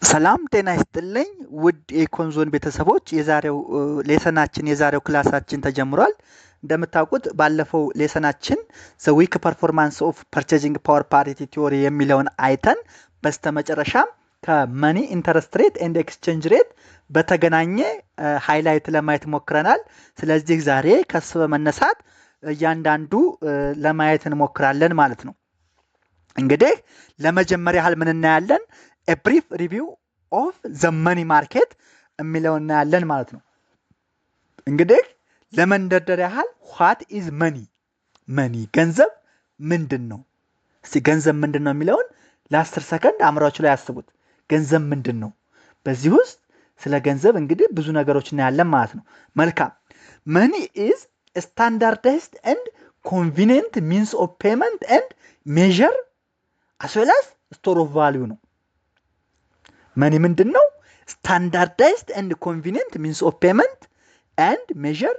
ሰላም ጤና ይስጥልኝ ውድ የኮንዞን ቤተሰቦች የዛሬው የዛሬው ክላሳችን ተጀምሯል። እንደምታውቁት ባለፈው ሌሰናችን ዘ ዊክ ፐርፎርማንስ ኦፍ ፐርቼዚንግ ፓወር ፓሪቲ ቲዮሪ የሚለውን አይተን በስተመጨረሻም ከመኒ ኢንተረስት ሬት ኤንድ ኤክስቼንጅ ሬት በተገናኘ ሃይላይት ለማየት ሞክረናል። ስለዚህ ዛሬ ከሱ በመነሳት እያንዳንዱ ለማየት እንሞክራለን ማለት ነው። እንግዲህ ለመጀመሪያ ያህል ምን እናያለን? a brief review of the money market የሚለውን እናያለን ማለት ነው። እንግዲህ ለመንደርደሪያ ያህል what is money ገንዘብ ምንድን ነው? እስቲ ገንዘብ ምንድን ነው የሚለውን ለ10 ሰከንድ አእምሯችሁ ላይ ያስቡት። ገንዘብ ምንድን ነው? በዚህ ውስጥ ስለ ገንዘብ እንግዲህ ብዙ ነገሮች እናያለን ማለት ነው። መልካም money is a standardized and convenient means of payment and measure as well as store of value ነው። መኒ ምንድን ነው? ስታንዳርዳይዝድ ኤንድ ኮንቪኒየንት ሚንስ ኦፍ ፔመንት ኤንድ ሜዥር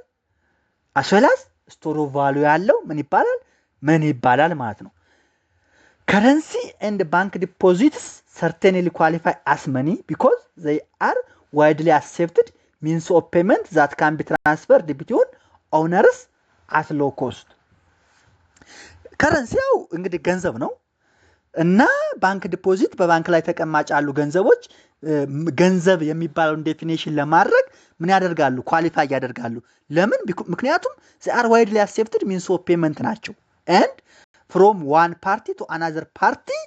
አስ ዌል አስ ስቶር ኦፍ ቫልዩ ያለው ምን ይባላል? መኒ ይባላል ማለት ነው። ከረንሲ ኤንድ ባንክ ዲፖዚትስ ሰርቴንሊ ኳሊፋይ አስ መኒ ቢኮዝ ዘይ አር ዋይድሊ አክሴፕትድ ሚንስ ኦፍ ፔመንት ዛት ካን ቢ ትራንስፈርድ ቢትዊን ኦውነርስ አት ሎ ኮስት። ከረንሲ ያው እንግዲህ ገንዘብ ነው እና ባንክ ዲፖዚት በባንክ ላይ ተቀማጭ ያሉ ገንዘቦች ገንዘብ የሚባለውን ዴፊኒሽን ለማድረግ ምን ያደርጋሉ? ኳሊፋይ ያደርጋሉ። ለምን? ምክንያቱም they are widely accepted means of payment ናቸው and from one party to another party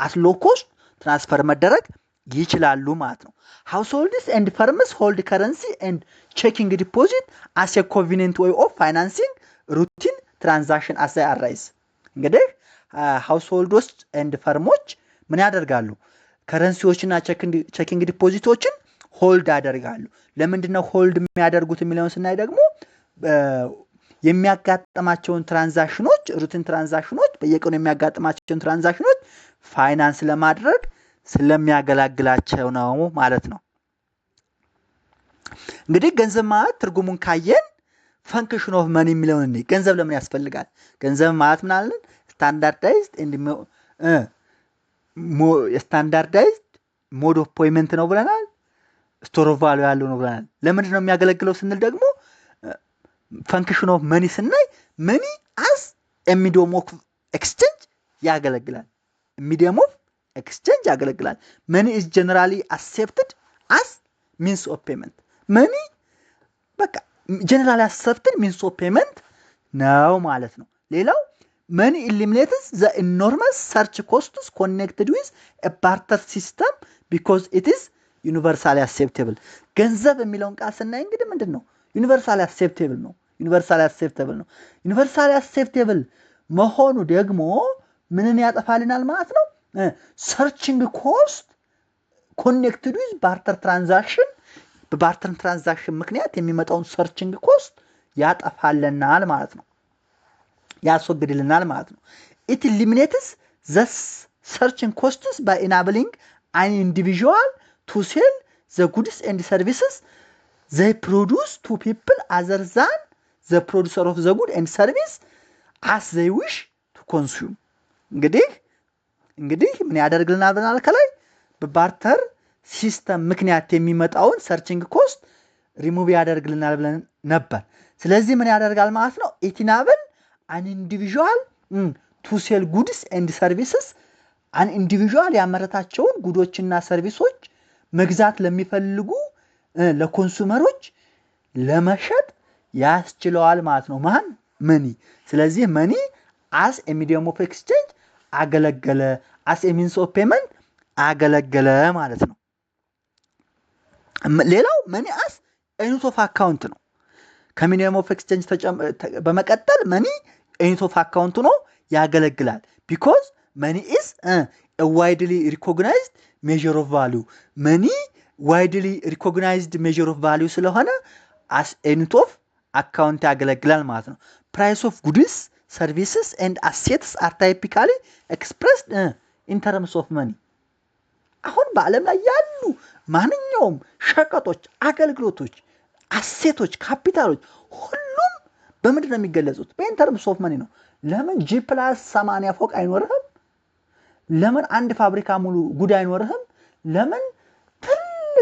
at low cost ትራንስፈር መደረግ ይችላሉ ማለት ነው። households and firms hold currency and checking deposit as a convenient way of financing routine transaction as they arise። እንግዲህ ሃውስሆልዶች ኤንድ ፈርሞች ምን ያደርጋሉ? ከረንሲዎችና ቼኪንግ ዲፖዚቶችን ሆልድ ያደርጋሉ። ለምንድነው ሆልድ የሚያደርጉት የሚለውን ስናይ ደግሞ የሚያጋጥማቸውን ትራንዛክሽኖች ሩቲን ትራንዛክሽኖች በየቀኑ የሚያጋጥማቸውን ትራንዛክሽኖች ፋይናንስ ለማድረግ ስለሚያገለግላቸው ነው ማለት ነው። እንግዲህ ገንዘብ ማለት ትርጉሙን ካየን ፈንክሽን ኦፍ መኒ የሚለውን እንይ። ገንዘብ ለምን ያስፈልጋል? ገንዘብ ማለት ምን አለን? ስታንዳርዳይዝድ ሞድ ኦፍ ፔመንት ነው ብለናል። ስቶር ኦፍ ቫልዩ ያለው ነው ብለናል። ለምንድን ነው የሚያገለግለው ስንል ደግሞ ፈንክሽን ኦፍ መኒ ስናይ መኒ አስ ሚዲየም ኦፍ ኤክስቼንጅ ያገለግላል። ሚዲየም ኦፍ ኤክስቼንጅ ያገለግላል። መኒ ኢዝ ጀነራሊ አክሴፕትድ አስ ሚንስ ኦፍ ፔመንት። መኒ በቃ ጀነራሊ አክሴፕትድ ሚንስ ኦፍ ፔመንት ነው ማለት ነው። ሌላው money eliminates the enormous search costs connected with a barter system because it is universally acceptable። ገንዘብ የሚለውን ቃል ስናይ እንግዲህ ምንድን ነው? ዩኒቨርሳሊ አክሴፕቴብል ነው። ዩኒቨርሳሊ አክሴፕቴብል መሆኑ ደግሞ ምንን ያጠፋልናል ማለት ነው? ሰርችንግ ኮስት ኮኔክትድ ዊዝ ባርተር ትራንዛክሽን፣ በባርተር ትራንዛክሽን ምክንያት የሚመጣውን ሰርችንግ ኮስት ያጠፋልናል ማለት ነው፣ ያስወግድልናል ማለት ነው። it eliminates the searching costs by enabling an individual to sell the goods and services they produce to people other than the producer of the good and service as they wish to consume። እንግዲህ ምን ያደርግልናል ብለናል? ከላይ በባርተር ሲስተም ምክንያት የሚመጣውን ሰርችንግ ኮስት ሪሙቭ ያደርግልናል ብለን ነበር። ስለዚህ ምን ያደርጋል ማለት ነው? it enable an individual to sell goods and services an individual ያመረታቸውን ጉዶችና ሰርቪሶች መግዛት ለሚፈልጉ ለኮንሱመሮች ለመሸጥ ያስችለዋል ማለት ነው። ማን? መኒ። ስለዚህ መኒ as a medium of exchange አገለገለ፣ as a means of payment አገለገለ ማለት ነው። ሌላው መኒ as a unit of account ነው። ከሚዲየም ኦፍ ኤክስቼንጅ በመቀጠል መኒ ዩኒት ኦፍ አካውንት ነው ያገለግላል። ቢኮዝ መኒ ኢዝ ዋይድሊ ሪኮግናይዝድ ሜዥር ኦፍ ቫልዩ። መኒ ዋይድሊ ሪኮግናይዝድ ሜዥር ኦፍ ቫልዩ ስለሆነ አስ ዩኒት ኦፍ አካውንት ያገለግላል ማለት ነው። ፕራይስ ኦፍ ጉድስ ሰርቪስስ ኤንድ አሴትስ አር ታይፒካሊ ኤክስፕረስድ ኢን ተርምስ ኦፍ መኒ። አሁን በዓለም ላይ ያሉ ማንኛውም ሸቀጦች፣ አገልግሎቶች፣ አሴቶች፣ ካፒታሎች ሁሉም በምንድን ነው የሚገለጹት? በኢንተርምስ ኦፍ መኒ ነው። ለምን G+80 ፎቅ አይኖርህም? ለምን አንድ ፋብሪካ ሙሉ ጉድ አይኖርህም? ለምን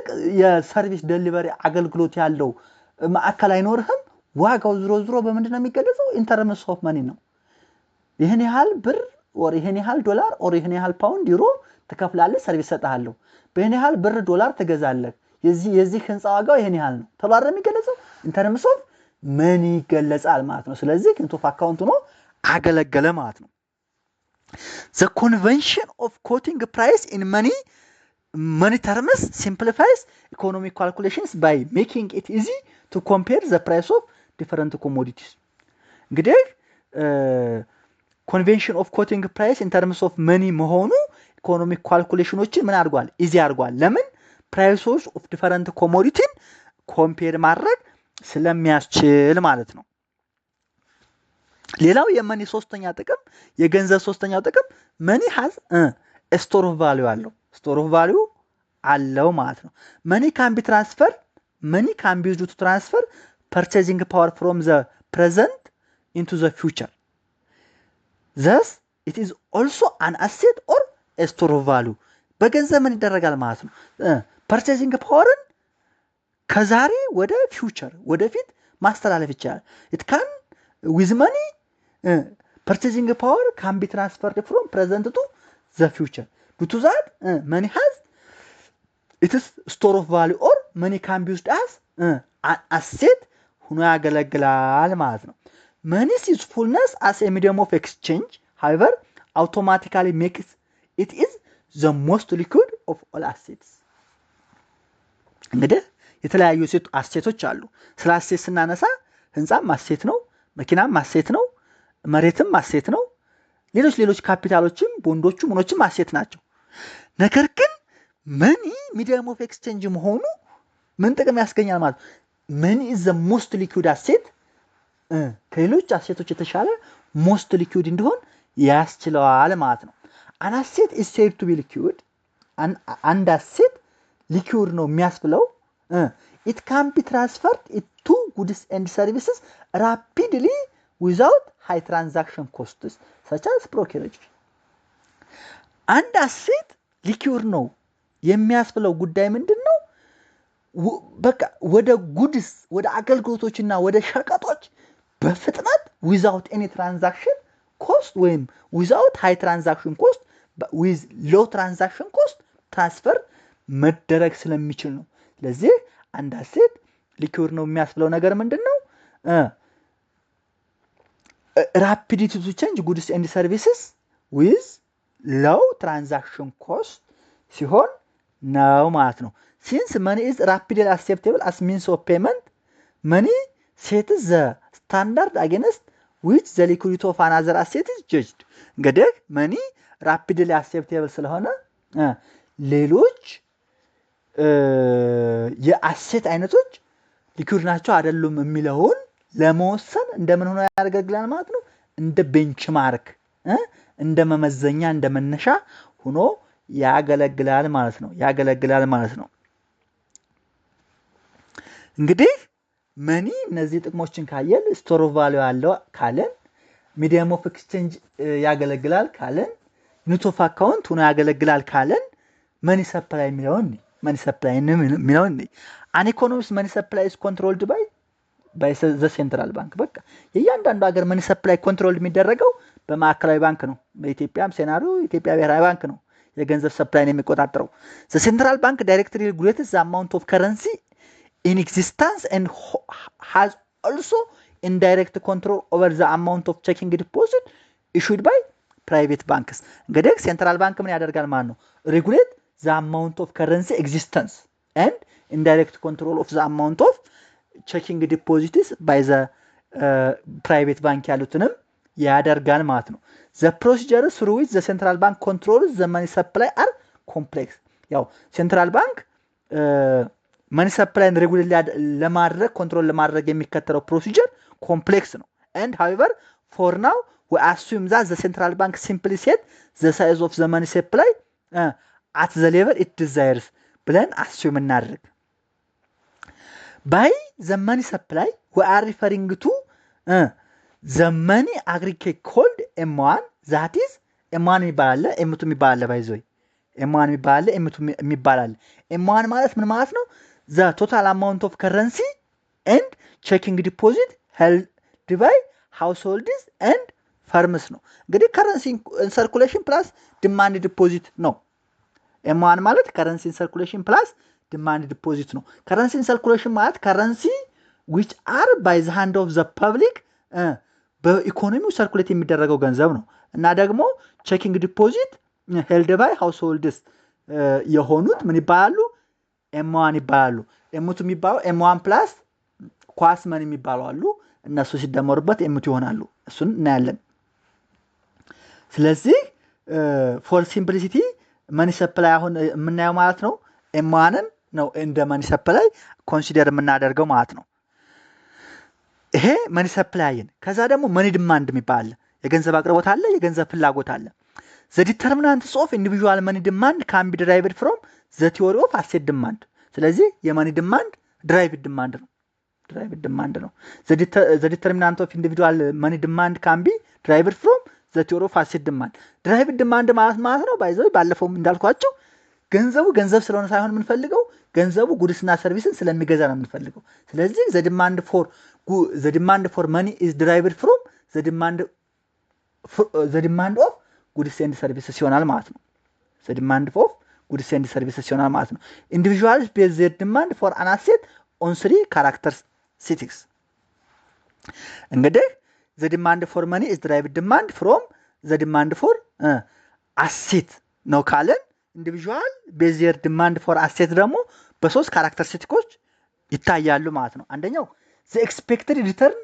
ትልቅ የሰርቪስ ዴሊቨሪ አገልግሎት ያለው ማዕከል አይኖርህም። ዋጋው ዝሮ በምንድን ነው የሚገለጸው? ኢንተርምስ ኦፍ መኒ ነው። ይሄን ያህል ብር or ይሄን ያህል ዶላር or ይሄን ያህል ፓውንድ ዩሮ ትከፍላለህ፣ ሰርቪስ ሰጣለሁ። በይሄን ያህል ብር ዶላር ትገዛለህ፣ የዚህ ህንጻ ዋጋው ይሄን ያህል ነው ተባረ የሚገለጸው ኢንተርምስ ኦፍ መኒ ይገለጻል ማለት ነው። ስለዚህ ኢንቱ ኦፍ አካውንት ነው አገለገለ ማለት ነው። The convention of quoting price in money terms simplifies economic calculations by making it easy to compare the price of different commodities. እንግዲህ convention of quoting price in terms of money መሆኑ ኢኮኖሚክ ካልኩሌሽኖችን ምን አድርጓል? ኢዚ አድርጓል። ለምን? ፕራይሶች ኦፍ ዲፈረንት ኮሞዲቲን ኮምፔር ማድረግ ስለሚያስችል ማለት ነው። ሌላው የመኒ ሶስተኛ ጥቅም የገንዘብ ሶስተኛው ጥቅም መኒ ሃዝ ስቶር ኦፍ ቫልዩ አለው። ስቶር ኦፍ ቫልዩ አለው ማለት ነው። መኒ ካን ቢ ትራንስፈር መኒ ካን ቢ ዩዝድ ቱ ትራንስፈር ፐርቼዚንግ ፓወር ፍሮም ዘ ፕሬዘንት ኢንቱ ዘ ፊውቸር thus it is also an asset or a store of value። በገንዘብ ምን ይደረጋል ማለት ነው? ፐርቼዚንግ ፓወርን ከዛሬ ወደ ፊውቸር ወደፊት ማስተላለፍ ይቻላል። it can with money purchasing power can be transferred from present to the future due to that money has it is store of value or money can be used as an asset ሆኖ ያገለግላል ማለት ነው። Money's usefulness as a medium of exchange, however, automatically makes it is the most liquid of all assets። እንግዲህ የተለያዩ አሴቶች አሉ። ስለ አሴት ስናነሳ ህንጻም አሴት ነው፣ መኪናም አሴት ነው፣ መሬትም አሴት ነው፣ ሌሎች ካፒታሎችም ቦንዶቹ ምኖችም አሴት ናቸው። ነገር ግን መኒ ሚዲየም ኦፍ ኤክስቼንጅ መሆኑ ምን ጥቅም ያስገኛል ማለት? መኒ is the most liquid asset ከሌሎች አሴቶች የተሻለ ሞስት ሊኩዊድ እንዲሆን ያስችለዋል ማለት ነው። an asset is said to be liquid አንድ አሴት ሊኩዊድ ነው የሚያስብለው it can be transferred to goods and services rapidly without high transaction costs such as brokerage። አንድ አሴት ሊኩዊድ ነው የሚያስብለው ጉዳይ ምንድነው? በቃ ወደ ጉድስ ወደ አገልግሎቶችና ወደ ሸቀጦች በፍጥነት without any transaction cost ወይም without high transaction cost with low transaction cost transfer መደረግ ስለሚችል ነው። ስለዚህ አንድ አሴት ሊኩዊድ ነው የሚያስብለው ነገር ምንድነው? rapidity to change goods and services with low transaction cost ሲሆን ነው ማለት ነው። since money is rapidly acceptable as means of payment money sets the standard against which the liquidity of another asset is judged። እንግዲህ መኒ rapidly acceptable ስለሆነ ሌሎች የአሴት አይነቶች ሊኩዊድ ናቸው አይደሉም የሚለውን ለመወሰን እንደምን ሆኖ ያገለግላል ማለት ነው? እንደ ቤንችማርክ እንደ መመዘኛ እንደ መነሻ ሆኖ ያገለግላል ማለት ነው። እንግዲህ መኒ እነዚህ ጥቅሞችን ካየን ስቶር ኦፍ ቫልዩ አለው ካለን ሚዲየም ኦፍ ኤክስቼንጅ ያገለግላል ካለን ዩኒት ኦፍ አካውንት ሆኖ ያገለግላል ካለን መኒ ሰፕላይ የሚለውን አን ኢኮኖሚስ መኒ ሰፕላይ is controlled by the central bank። በቃ የእያንዳንዱ ሀገር መኒ ሰፕላይ ኮንትሮል የሚደረገው በማዕከላዊ ባንክ ነው። በኢትዮጵያም ሴናሪዮ ኢትዮጵያ ብሔራዊ ባንክ ነው የገንዘብ ሰፕላይን የሚቆጣጠረው። the central bank directly regulates the amount of currency in existence and has also indirect control over the amount of checking deposit issued by private banks። እንግዲህ ሴንትራል ባንክ ምን ያደርጋል ማለት ነው? regulate the amount of currency existence and indirect control of the amount of checking deposits by the private bank ያሉትንም ያደርጋል ማለት ነው። the procedures through which the central bank controls the money supply are complex። ያው ሴንትራል ባንክ መኒ ሰፕላይን ሬጉሌት ለማድረግ ኮንትሮል ለማድረግ የሚከተለው ፕሮሲጀር ኮምፕሌክስ ነው። and however for now we assume that the central bank simply set the size of the money supply at the level it desires ብለን assume እናድርግ። by the money supply we are referring to the money aggregate called M1 that is M1 ይባላል M2 ይባላል ባይዘይ M1 የሚባል አለ፣ M2 የሚባል አለ። M1 ማለት ምን ማለት ነው? the total amount of currency and checking deposit held by households and firms ነው። እንግዲህ ከረንሲ ሰርኩሌሽን ፕላስ ዲማንድ ዲፖዚት ነው። M1 ማለት ከረንሲ ሰርኩሌሽን ፕላስ ዲማንድ ዲፖዚት ነው። ከረንሲ ሰርኩሌሽን ማለት ከረንሲ which are by the hand of the public በኢኮኖሚው ሰርኩሌት የሚደረገው ገንዘብ ነው። እና ደግሞ ቼኪንግ ዲፖዚት ሄልድ ባይ ሃውስሆልድስ የሆኑት ምን ይባላሉ? M1 ይባላሉ። M2 የሚባለው M1 ፕላስ ኳስ መኒ የሚባሉ አሉ። እነሱ ሲደመሩበት M2 ይሆናሉ። እሱን እናያለን። ስለዚህ ፎር ሲምፕሊሲቲ መኒ ሰፕላይ አሁን የምናየው ማለት ነው M1ን ነው እንደ መኒ ሰፕላይ ኮንሲደር የምናደርገው ማለት ነው። ይሄ መኒ ሰፕላይን ከዛ ደግሞ መኒ ዲማንድ የሚባል የገንዘብ አቅርቦት አለ፣ የገንዘብ ፍላጎት አለ። the determinants of individual money demand can be derived from the theory of asset demand። ስለዚህ የመኒ ዲማንድ ድራይቭድ ዲማንድ ነው። ድራይቭድ ዲማንድ ነው። the determinant of individual money demand can be derived from the theory of asset demand። ድራይቭድ ዲማንድ ማለት ነው ባይዘው ባለፈውም እንዳልኳቸው ገንዘብ ስለሆነ ሳይሆን የምንፈልገው ገንዘቡ ጉድስና ሰርቪስን ስለሚገዛ ነው የምንፈልገው። ስለዚህ the demand for money is derived from the demand of goods and services ይሆናል ማለት ነው። the demand of goods and services ይሆናል ማለት ነው። individuals base their demand for an asset on three characteristics። እንግዲህ the demand for money is derived demand from the demand for asset ነው ካለን individual base their demand for asset ደግሞ በሶስት ካራክተሪስቲኮች ይታያሉ ማለት ነው። አንደኛው the expected return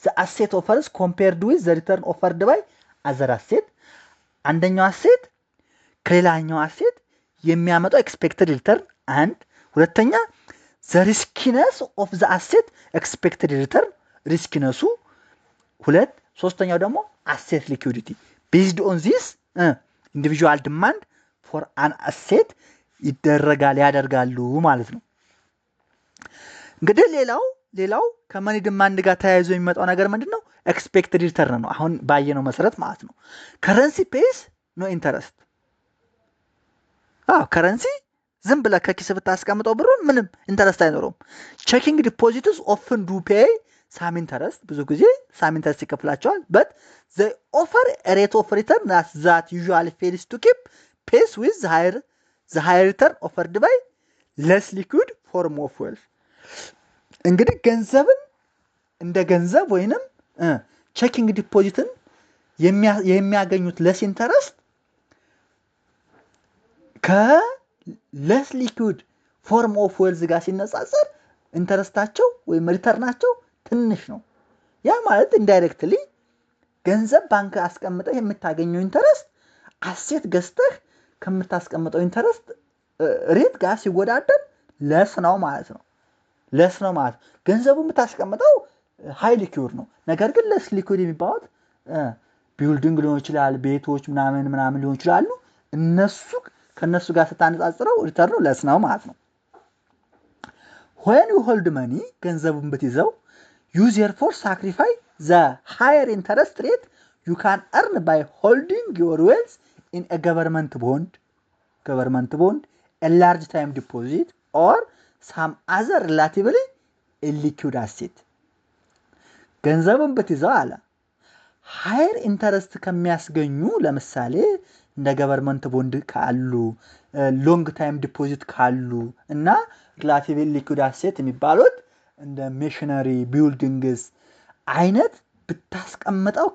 the asset offers compared with the return offered by other asset። አንደኛው አሴት ከሌላኛው አሴት የሚያመጣው expected return አንድ። ሁለተኛ the riskiness of the asset expected return riskiness ሁለት። ሶስተኛው ደግሞ asset liquidity based on this individual demand for an asset ያደርጋሉ ማለት ነው። እንግዲህ ሌላው ከመኒ ዲማንድ ጋር ተያይዞ የሚመጣው ነገር ምንድነው? ኤክስፔክትድ ሪተርን ነው። አሁን ባየነው መሰረት ማለት ነው። ከረንሲ ፔይስ ኖ ኢንተረስት። ከረንሲ ዝም ብለህ ከኪስ ብታስቀምጠው ብሩን ምንም ኢንተረስት አይኖረውም። ቼኪንግ ዲፖዚትስ ኦፍን ዱ ፔይ ሳም ኢንተረስት፣ ብዙ ጊዜ ሳም ኢንተረስት ይከፍላቸዋል። በት ዘ ኦፈር ሬት ኦፍ ሪተርን ዛት ዩዥዋሊ ፌልስ ቱ ኪፕ ፔስ ዊዝ ዘ ሃየር ሪተርን ኦፈርድ ባይ ለስ ሊኩዊድ ፎርም ኦፍ ዌልዝ። እንግዲህ ገንዘብን እንደ ገንዘብ ወይንም ቼኪንግ ዲፖዚትን የሚያገኙት ለስ ኢንተረስት ከለስ ሊኩዊድ ፎርም ኦፍ ዌልዝ ጋር ሲነጻጸር ኢንተረስታቸው ወይም ሪተርናቸው ትንሽ ነው። ያ ማለት ኢንዳይሬክትሊ ገንዘብ ባንክ አስቀምጠህ የምታገኘው ኢንተረስት አሴት ገዝተህ ከምታስቀምጠው ኢንተረስት ሬት ጋር ሲወዳደር ለስ ነው ማለት ነው። ገንዘቡ የምታስቀምጠው ሃይ ሊኩዊድ ነው። ነገር ግን ለስ ሊኩዊድ የሚባሉት ቢልዲንግ ሊሆን ይችላል፣ ቤቶች ምናምን ሊሆን ይችላሉ። ከነሱ ጋር ስታነጻጽረው ሪተርኑ ለስ ነው ማለት ነው። when you hold money ገንዘቡን ብትይዘው you therefore sacrifice the higher interest rate you can earn by holding your wealth in a government bond, a large time deposit or some other relatively illiquid asset። ገንዘቡን ብትይዘው አለ ሃየር ኢንተረስት ከሚያስገኙ ለምሳሌ እንደ ገቨርንመንት ቦንድ ካሉ፣ ሎንግ ታይም ዲፖዚት ካሉ እና ሪላቲቭ ሊኩዊድ አሴት የሚባሉት እንደ ሜሽነሪ ቢልዲንግስ አይነት ብታስቀምጠው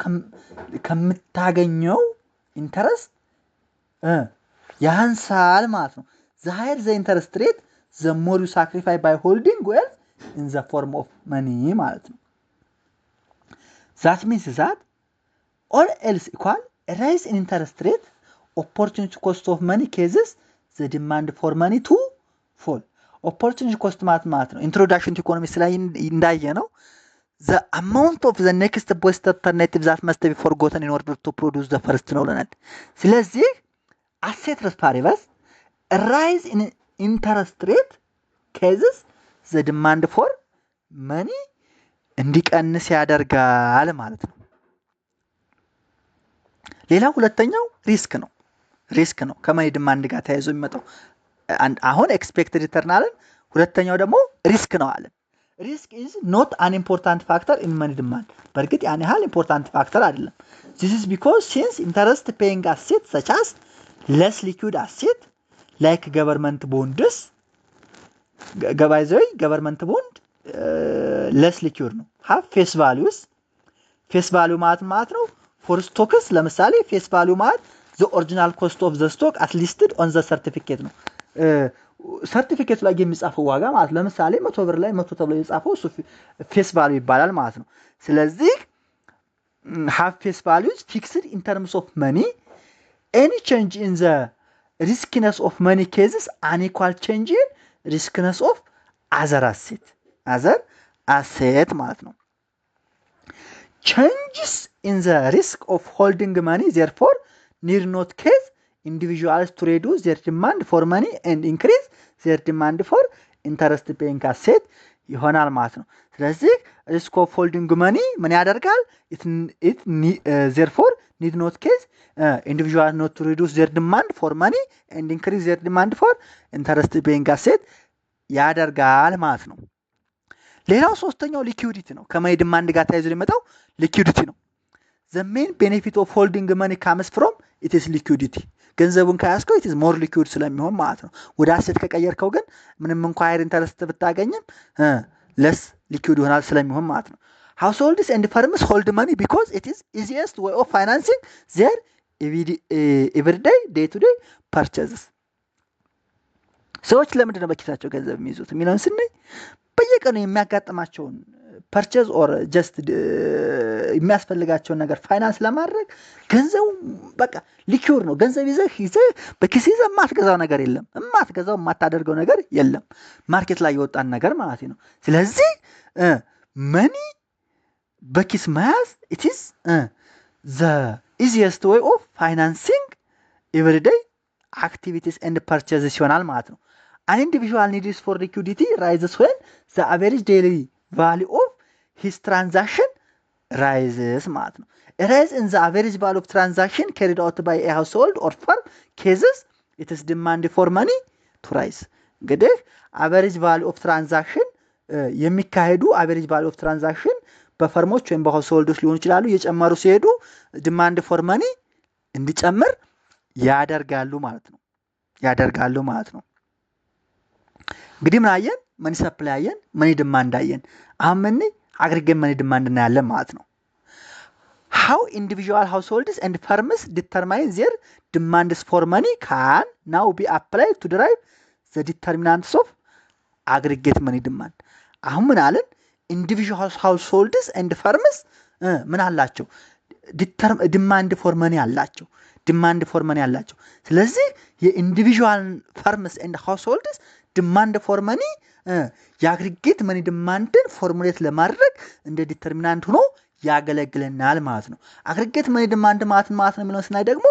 ከምታገኘው ኢንተረስት ያንሳል ማለት ነው። the higher the interest rate the more you sacrifice by holding wealth in the form of money ማለት ነው። that means that all else equal a rise in interest rate opportunity cost of money cases the demand for money to fall። opportunity cost ማለት ነው introduction to economics ላይ እንዳየ ነው the amount of the next best alternative that must be forgotten in order to produce the first ነው ለናል። ስለዚህ asset paribus a rise in interest rate cases the demand for money እንዲቀንስ ያደርጋል ማለት ነው። ሌላው ሁለተኛው ሪስክ ነው። ሪስክ ነው ከመኒ ዲማንድ ጋር ተያይዞ የሚመጣው። አሁን ኤክስፔክትድ ሪተርን አለን፣ ሁለተኛው ደግሞ ሪስክ ነው አለን። ሪስክ ኢዝ ኖት አን ኢምፖርታንት ፋክተር ኢን መኒ ዲማንድ። በእርግጥ ያን ያህል ኢምፖርታንት ፋክተር አይደለም። ዚስ ኢዝ ቢኮዝ ሲንስ ኢንተረስት ፔይንግ አሴት ሰች አስ ለስ ሊኩዊድ አሴት ላይክ ገቨርንመንት ቦንድስ ገባይዘይ ገቨርንመንት ቦንድ ለስ ሊኩዊድ ነው ሃቭ ፌስ ቫሉስ። ፌስ ቫሉ ማለት ነው ፎር ስቶክስ ለምሳሌ ፌስ ቫሉ ማለት ዘ ኦሪጂናል ኮስት ኦፍ ዘ ስቶክ አት ሊስትድ ኦን ዘ ሰርቲፊኬት ነው። ሰርቲፊኬቱ ላይ የሚጻፈው ዋጋ ማለት ለምሳሌ 100 ብር ላይ 100 ተብሎ የጻፈው እሱ ፌስ ቫሉ ይባላል ማለት ነው። ስለዚህ ሃቭ ፌስ ቫሉስ ፊክስድ ኢን ተርምስ ኦፍ መኒ ኤኒ ቼንጅ ኢን ዘ ሪስኪነስ ኦፍ መኒ ኬዝስ አንኢኳል ቼንጅ ኢን ሪስኪነስ ኦፍ አዘር አሴት ማለት ነው። changes in the risk of holding money therefore need not cause individuals to reduce their demand for money and increase their demand for interest paying asset ይሆናል ማለት ነው። ስለዚህ risk of holding money ምን ያደርጋል? it therefore need not cause individuals not to reduce their demand for money and increase their demand for interest paying asset ያደርጋል ማለት ነው። ሌላው ሶስተኛው ሊኩዊዲቲ ነው። ከመኒ ዲማንድ ጋር ተያይዞ የሚመጣው ሊኩዊዲቲ ነው። the main benefit of holding money comes from it is liquidity። ገንዘቡን ካያስከው it is more liquid ስለሚሆን ማለት ነው። ወደ አሴት ከቀየርከው ግን ምንም እንኳን ሃይር ኢንተረስት ብታገኝም less liquid ይሆናል ስለሚሆን ማለት ነው። households and firms hold money because it is easiest way of financing their everyday day-to-day purchases። ሰዎች ለምንድን ነው በኪሳቸው ገንዘብ የሚይዙት የሚለውን ስናይ በየቀኑ የሚያጋጥማቸውን ፐርቼዝ ኦር ጀስት የሚያስፈልጋቸውን ነገር ፋይናንስ ለማድረግ ገንዘቡ በቃ ሊኩዊድ ነው። ገንዘብ ይዘህ በኪስ ይዘህ የማትገዛው ነገር የለም፣ የማታደርገው ነገር የለም፣ ማርኬት ላይ የወጣን ነገር ማለት ነው። ስለዚህ መኒ በኪስ መያዝ it is the easiest way of financing everyday activities and purchases ይሆናል ማለት ነው። An individual needs for liquidity rises when the average daily value of his transaction rises ማለት ነው። A rise in the average value of transaction carried out by a household or firm cases it is demand for money to rise። እንግዲህ average value of transaction የሚካሄዱ average value of transaction በፈርሞች ወይም በሃውስሆልዶች ሊሆኑ ይችላሉ እየጨመሩ ሲሄዱ demand for money እንዲጨምር ያደርጋሉ ማለት ነው። እንግዲህ ምን አየን? መኒ ሰፕላይ አየን፣ መኒ ዲማንድ አየን። አሁን ምን አግሪጌት መኒ ዲማንድ እናያለን ማለት ነው። how individual households and firms determine their demands for money can now be applied to derive the determinants of aggregate money demand። አሁን ምን አለን? individual households and firms ምን አላቸው? ዲማንድ ፎር መኒ አላቸው። ስለዚህ የኢንዲቪጁዋል ፈርምስ ኤንድ ሃውስሆልድስ ዲማንድ ፎር መኒ የአግሪጌት መኒ ዲማንድን ፎርሙሌት ለማድረግ እንደ ዲተርሚናንት ሆኖ ያገለግለናል ማለት ነው። አግሪጌት መኒ ዲማንድ ማለት ነው የሚለውን ስናይ ደግሞ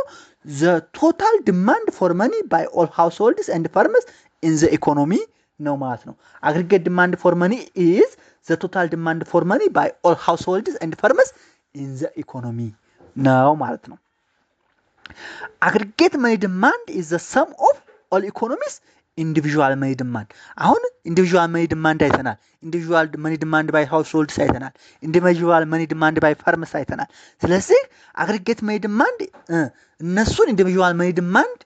the total demand for money by all households and firms in the economy ነው ማለት ነው። አግሪጌት ዲማንድ ፎር መኒ is the total demand for money by all households and firms in the economy ነው ማለት ነው። aggregate money demand is the sum of all economies individual money demand። አሁን individual money demand አይተናል፣ individual money demand by households አይተናል፣ individual money demand by firms አይተናል። ስለዚህ aggregate money demand እነሱን individual money demand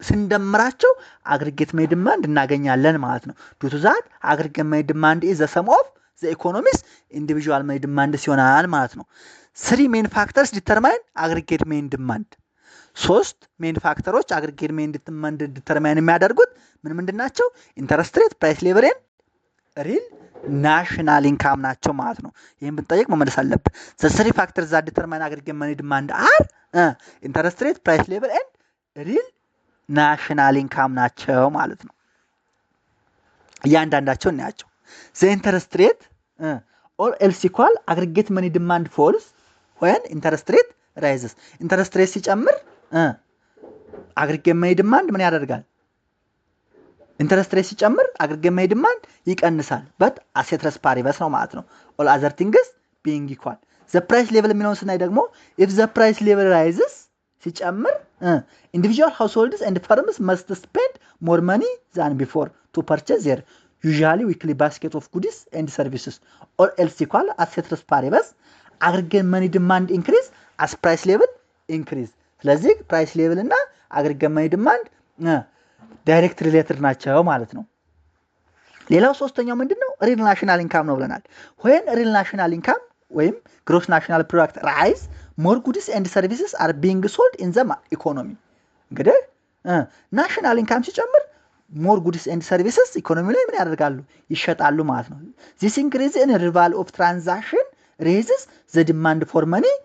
ስንደምራቸው aggregate money demand እናገኛለን ማለት ነው። due to that aggregate money demand is the sum of the economies individual money demand ሲሆናል ማለት ነው። three main factors determine aggregate money demand። ሶስት ሜን ፋክተሮች አግሪጌት ሜን ዲማንድ ዲተርማይን የሚያደርጉት ምንድን ናቸው? ኢንተረስት ሬት፣ ፕራይስ ሌቨል ኤንድ ሪል ናሽናል ኢንካም ናቸው ማለት ነው። ይሄን ብንጠይቅ መመለስ አለብን። ዘ ስሪ ፋክተርስ ዛት ዲተርማይን አግሪጌት መኒ ዲማንድ አር ኢንተረስት ሬት፣ ፕራይስ ሌቨል ኤንድ ሪል ናሽናል ኢንካም ናቸው ማለት ነው። እያንዳንዳቸው እናያቸው። ዘ ኢንተረስት ሬት ኦር ኤልስ ኢኳል አግሪጌት መኒ ዲማንድ ፎልስ ወን ኢንተረስት ሬት ራይዝስ። ኢንተረስት ሬት ሲጨምር አግሪጌት መኒ ዲማንድ ምን ያደርጋል? ኢንተረስት ሬት ሲጨምር አግሪጌት መኒ ዲማንድ ይቀንሳል። በት አሴትረስ ፓሪቨስ ነው ማለት ነው። ኦል አዘር ቲንግስ ቢንግ ኢኳል። ዘ ፕራይስ ሌቨል የሚለውን ስናይ ደግሞ ኢፍ ዘ ፕራይስ ሌቨል ራይዝስ ሲጨምር individual households and firms must spend more money than before to purchase their usually weekly basket of goods and services or else equal as ceteris paribus aggregate money demand increase as price level increase ስለዚህ price level እና aggregate money demand direct related ናቸው ማለት ነው ሌላው ሶስተኛው ምንድነው real national income ነው ብለናል when real national income ወይም gross national product rise more goods and services are being sold in the economy እንግዲህ national income ሲጨምር more goods and services ኢኮኖሚ ላይ ምን ያደርጋሉ ይሸጣሉ ማለት ነው this increase in level of transaction raises the demand for money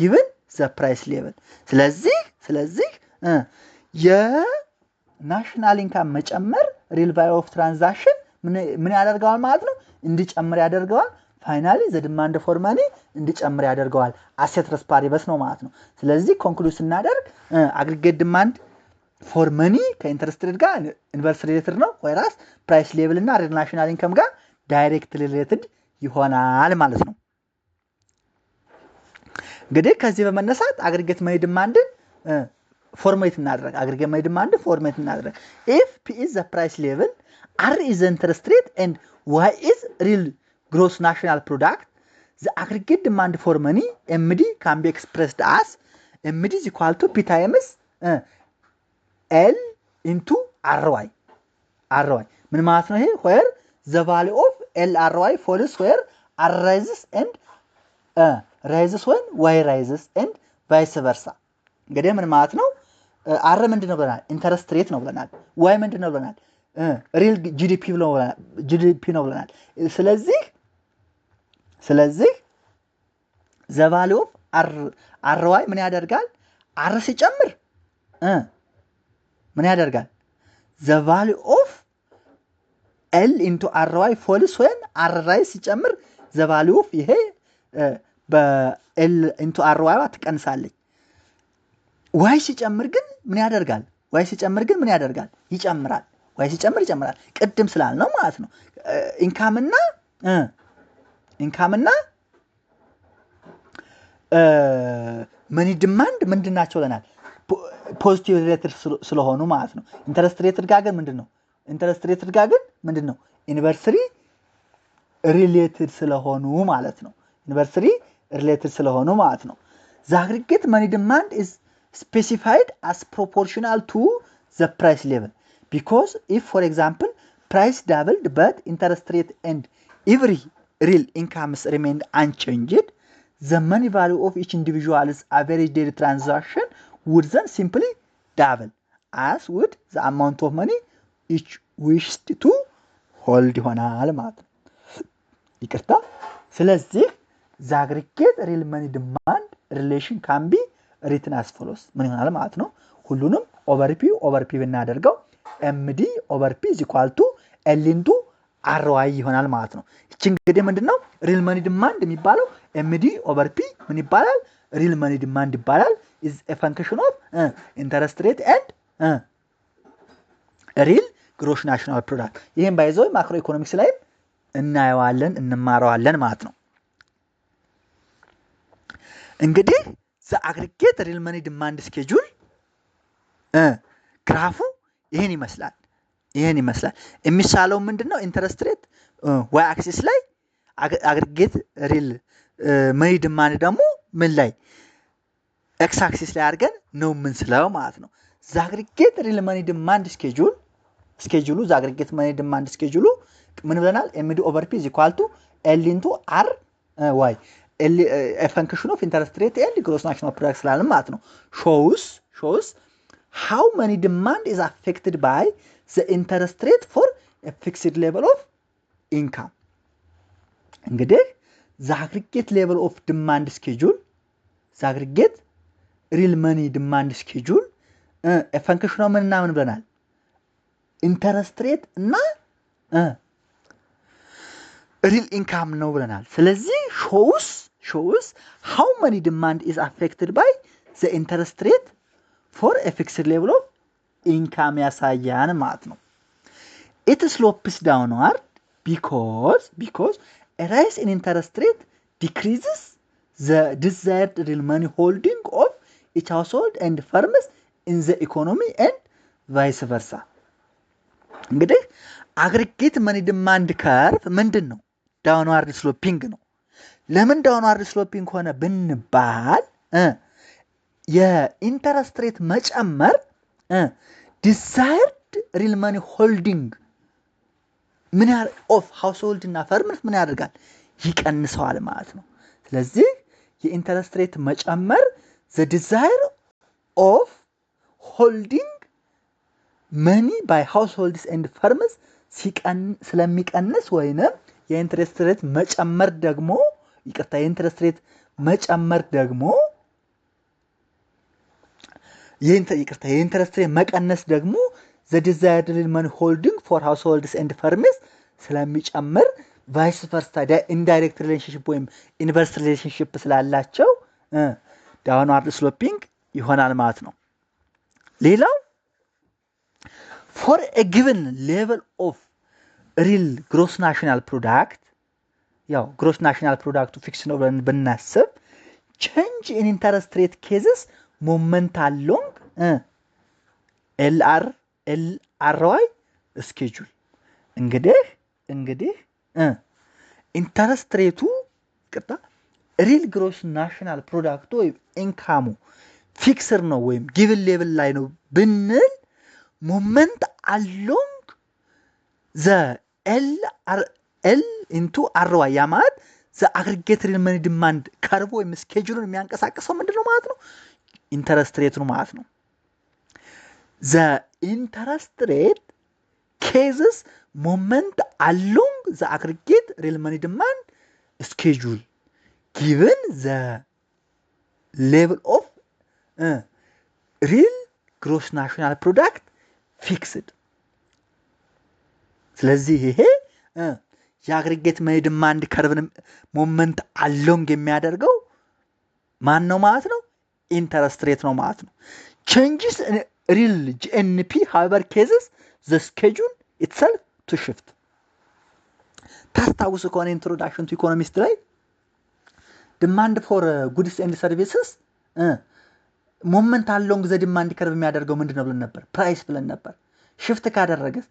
given the price level ስለዚህ የናሽናል ኢንካም መጨመር real value of transaction ምን ያደርጋል ማለት ነው እንዲጨምር ያደርጋል ፋይናሊ the demand for money እንዲጨምር ያደርጋል asset paribus ነው ማለት ነው ስለዚህ ኮንክሉድ ስናደርግ aggregate demand for money ከኢንተረስት ሬት ጋር ኢንቨርስ ሪሌትድ ነው ወይራስ ፕራይስ ሌቭል እና real national income ጋር ዳይሬክትሊ ሪሌትድ ይሆናል ማለት ነው እንግዲህ ከዚህ በመነሳት aggregate money demand ፎርሜት እናደርግ aggregate money demand ፎርሜት እናደርግ if p is the price level r is the interest rate and y is real gross national product the aggregate demand for money md can be expressed as md is equal to p times l into ry ምን ማለት ነው ይሄ where the value of lry falls where r rises and rises when y rises and vice versa እንግዲህ ምን ማለት ነው r ምንድነው ብለናል ኢንተረስት ሬት ነው ብለናል y ምንድነው ብለናል real gdp ነው ብለናል ስለዚህ the value of ry ምን ያደርጋል r ሲጨምር ምን ያደርጋል the value of l into ry falls when r rise ሲጨምር the value of ይሄ በl into ry ትቀንሳለች y ሲጨምር ግን ምን ያደርጋል ይጨምራል y ሲጨምር ይጨምራል ቅድም ስላልነው ማለት ነው ኢንካም እና መኒ ዲማንድ ምንድናቸው ለናል ፖዚቲቭ ሪሌትድ ስለሆኑ ማለት ነው ኢንተረስት ሬትድ ጋር ግን ምንድነው ኢንቨርሰሪ ሪሌትድ ስለሆኑ ማለት ነው the aggregate money demand is specified as proportional to the price level because if for example price doubled but interest rate and every real incomes remained unchanged the money value of each individual's average daily transaction would then simply double as would the amount of money each wished to hold ይሆናል ማለት ነው ይቅርታ ስለዚህ the aggregate real money demand relation can be written as follows ምን ይሆናል ማለት ነው ሁሉንም over p ብናደርገው md over p is equal to l into ry ይሆናል ማለት ነው እቺ እንግዲህ ምንድነው real money demand የሚባለው md over p ምን ይባላል real money demand ይባላል is a function of interest rate and real gross national product ይሄን ባይዘው ማክሮ ኢኮኖሚክስ ላይ እንማረዋለን ማለት ነው እንግዲህ the aggregate real money demand schedule ግራፉ ይሄን ይመስላል የሚሳለው ምንድነው ኢንተረስት ሬት y axis ላይ aggregate real money demand ደግሞ ምን ላይ x axis ላይ አድርገን ነው ምንስለው ማለት ነው the aggregate real money demand schedule the aggregate money demand schedule ምን ብለናል md over p is equal to l into r y a function of interest rate and gross national product ስላልን ማለት ነው shows how money demand is affected by the interest rate for a fixed level of income እንግዲህ the aggregate level of demand schedule the aggregate real money demand schedule a function of ምን ብለናል interest rate እና real income ነው ብለናል ስለዚህ shows how money demand is affected by the interest rate for a fixed level of income ያሳያን ማለት ነው it slopes downward because a rise in interest rate decreases the desired real money holding of each household and firms in the economy and vice versa እንግዲህ aggregate money demand curve ምንድን ነው downward sloping ነው ለምን downward sloping ሆነ ብንባል የኢንተረስት ሬት መጨመር desired real money holding ምን ያህል ኦፍ ሃውስሆልድ እና ፈርምስ ምን ያደርጋል ይቀንሰዋል ማለት ነው ስለዚህ የኢንተረስት ሬት መጨመር the desire of holding money by households and firms ስለሚቀንስ ወይንም የኢንተረስት ሬት መጨመር ደግሞ ይቅርታ የኢንተረስት ሬት መጨመር ደግሞ የኢንተረስት ሬት መቀነስ ደግሞ the desired money holding for households and firms ስለሚጨምር vice versa indirect relationship ወይም inverse relationship ስላላቸው downward sloping ይሆናል ማለት ነው ሌላው for a given level of real gross national product ያው gross national product fix ነው ብለን ብናስብ change in interest rate cases moment along LRY schedule እንግዲህ ኢንተረስት ሬቱ ይቅርታ ሪል ግሮስ ናሽናል ፕሮዳክት ወይ ኢንካሙ ፊክስር ነው ወይም ጊቭን ሌቭል ላይ ነው ብንል ሞመንት አሎንግ ዘ ኤል ኢንቱ አርዋይ ያ ማለት ዘ አግሪጌት ሪል መኒ ዲማንድ ከርቭ ወይም ስኬጁሉን የሚያንቀሳቅሰው ምንድነው ማለት ነው ኢንተረስት ሬት ነው ማለት ነው ዘ ኢንተረስት ሬት cases moment along the aggregate real money demand schedule given the level of real gross national product fixed ስለዚህ ይሄ የአግሪጌት መኒ ዲማንድ ከርቭን ሞመንት አሎንግ የሚያደርገው ማን ነው ማለት ነው ኢንተረስት ሬት ነው ማለት ነው changes in real GNP however cases the schedule itself to shift ታስታውሱ ከሆነ introduction to economist ላይ demand for goods and services moment along the demand curve የሚያደርገው ምንድነው ብለን ነበር ፕራይስ ብለን ነበር shift ካደረገስ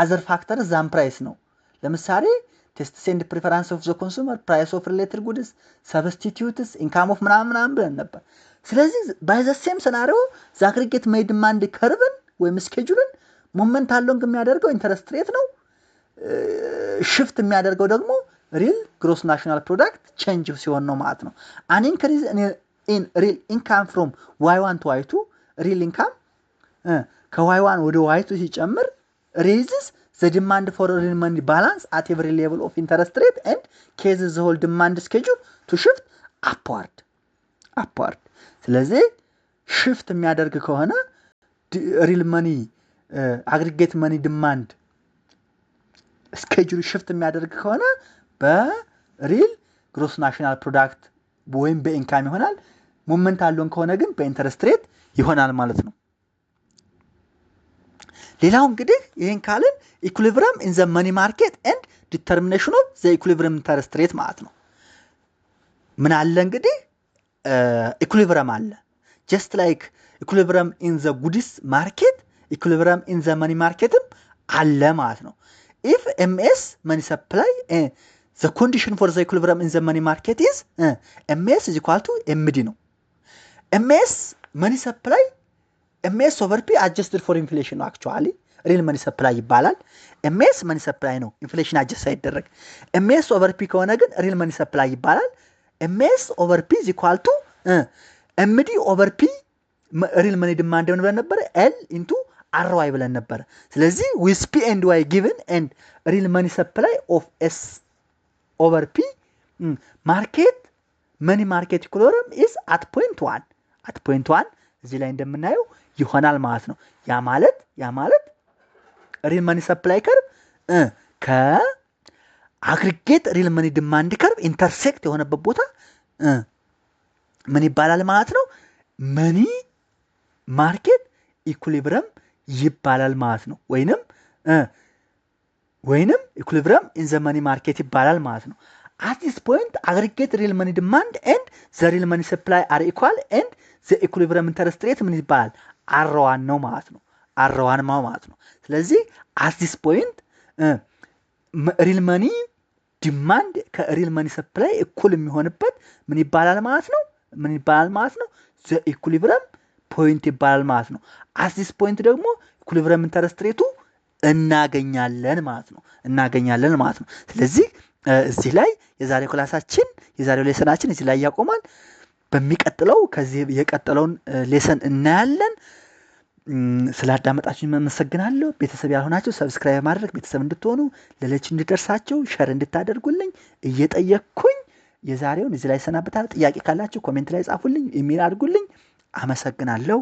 other factors than price ነው ለምሳሌ taste and preference of the consumer price of related goods substitutes income of ምናምን ብለን ነበር ስለዚህ by the same scenario the aggregate money demand curve ወይም scheduleን ሞመንት አሎንግ የሚያደርገው ኢንተረስት ሬት ነው ሽፍት የሚያደርገው ደግሞ ሪል ግሮስ ናሽናል ፕሮዳክት ቼንጅ ሲሆን ነው ማለት ነው an increase in real income from y1 to y2 real income ከy1 ወደ y2 ሲጨምር raises the demand for real money balance at every level of interest rate and causes the whole demand schedule to shift upward ስለዚህ ሽፍት የሚያደርግ ከሆነ real money aggregate money demand schedule shift የሚያደርግ ከሆነ በሪል ግሮስ ናሽናል ፕሮዳክት ወይም በኢንካም ይሆናል ሞመንት አሎን ከሆነ ግን በኢንተረስት ሬት ይሆናል ማለት ነው ሌላው እንግዲህ ይሄን ካልን ኢኩሊብሪየም ኢን ዘ መኒ ማርኬት ኤንድ ዲተርሚኔሽን ኦፍ ዘ ኢኩሊብሪየም ኢንተረስት ሬት ማለት ነው ምን አለ እንግዲህ ኢኩሊብሪየም አለ just like equilibrium in the goods market equilibrium in the money market አለ ማለት ነው if ms money supply the condition for the equilibrium in the money market is ms is equal to md ነው ms money supply ms over p adjusted for inflation ነው actually real money supply ይባላል ms money supply ነው inflation adjust ሳይደረግ ms over p ከሆነ ግን real money supply ይባላል ms over p is equal to md over p real money demand ብለን ነበር l into ry ብለን ነበር ስለዚህ with p and y given and real money supply of s over p market money market equilibrium is at point 1 እዚህ ላይ እንደምናየው ይሆናል ማለት ነው ያ ማለት real money supply curve ከ aggregate real money demand curve intersect የሆነበት ቦታ ምን ይባላል ማለት ነው መኒ ማርኬት ኢኩሊብሪየም ይባላል ማለት ነው ወይንም ኢኩሊብሪየም ኢን ዘ መኒ ማርኬት ይባላል ማለት ነው at this point aggregate real money demand and the real money supply are equal and ዘ ኢኩሊብሪየም ኢንተረስት ሬት ምን ይባላል? R1 ነው ማለት ነው። R1 ማለት ነው። ስለዚህ at this point ሪል መኒ ዲማንድ ከሪል መኒ ሰፕላይ እኩል የሚሆንበት ምን ይባላል ማለት ነው? ምን ይባላል ማለት ነው? ዘ ኢኩሊብሪየም ፖይንት ይባላል ማለት ነው። at this point ደግሞ ኢኩሊብሪየም ኢንተረስት ሬቱ እናገኛለን ማለት ነው። ስለዚህ እዚህ ላይ የዛሬው ክላሳችን የዛሬው ሌሰናችን እዚህ ላይ ያቆማል። በሚቀጥለው ከዚህ የቀጠለውን ሌሰን እናያለን። ስላዳመጣችሁኝ አመሰግናለሁ። ቤተሰብ ያልሆናችሁ ሰብስክራይብ ማድረግ ቤተሰብ እንድትሆኑ ለሌሎች እንዲደርሳቸው ሼር እንድታደርጉልኝ እየጠየቅኩኝ የዛሬውን እዚህ ላይ ሰናበታለሁ። ጥያቄ ካላችሁ ኮሜንት ላይ ጻፉልኝ፣ ኢሜል አድርጉልኝ። አመሰግናለሁ።